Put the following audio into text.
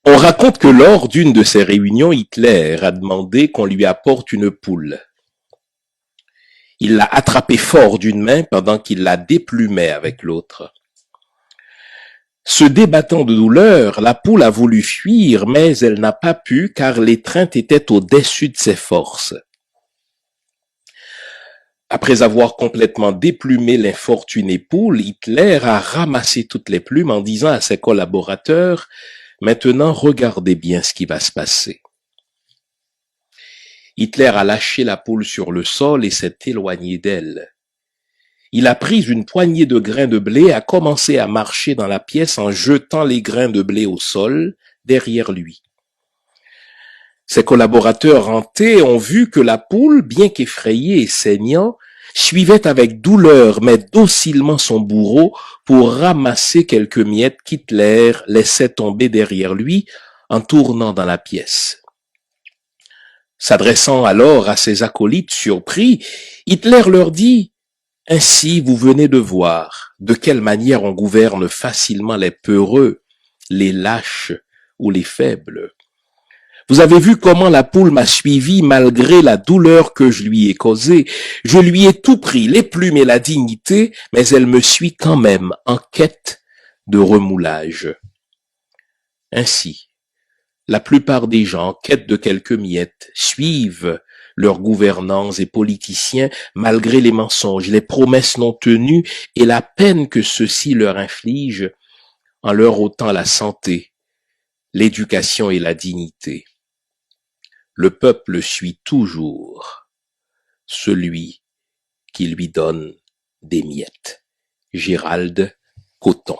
On raconte que lors d'une de ces réunions, Hitler a demandé qu'on lui apporte une poule. Il l'a attrapée fort d'une main pendant qu'il la déplumait avec l'autre. Se débattant de douleur, la poule a voulu fuir, mais elle n'a pas pu car l'étreinte était au-dessus de ses forces. Après avoir complètement déplumé l'infortunée poule, Hitler a ramassé toutes les plumes en disant à ses collaborateurs « Maintenant, regardez bien ce qui va se passer ». Hitler a lâché la poule sur le sol et s'est éloigné d'elle. Il a pris une poignée de grains de blé et a commencé à marcher dans la pièce en jetant les grains de blé au sol derrière lui. Ses collaborateurs hantés ont vu que la poule, bien qu'effrayée et saignant, suivait avec douleur mais docilement son bourreau pour ramasser quelques miettes qu'Hitler laissait tomber derrière lui en tournant dans la pièce. S'adressant alors à ses acolytes surpris, Hitler leur dit « Ainsi vous venez de voir de quelle manière on gouverne facilement les peureux, les lâches ou les faibles. Vous avez vu comment la poule m'a suivi malgré la douleur que je lui ai causée. Je lui ai tout pris, les plumes et la dignité, mais elle me suit quand même en quête de remoulage. Ainsi, la plupart des gens, en quête de quelques miettes, suivent leurs gouvernants et politiciens malgré les mensonges, les promesses non tenues et la peine que ceux-ci leur infligent en leur ôtant la santé, l'éducation et la dignité. Le peuple suit toujours celui qui lui donne des miettes. Gérald Coton.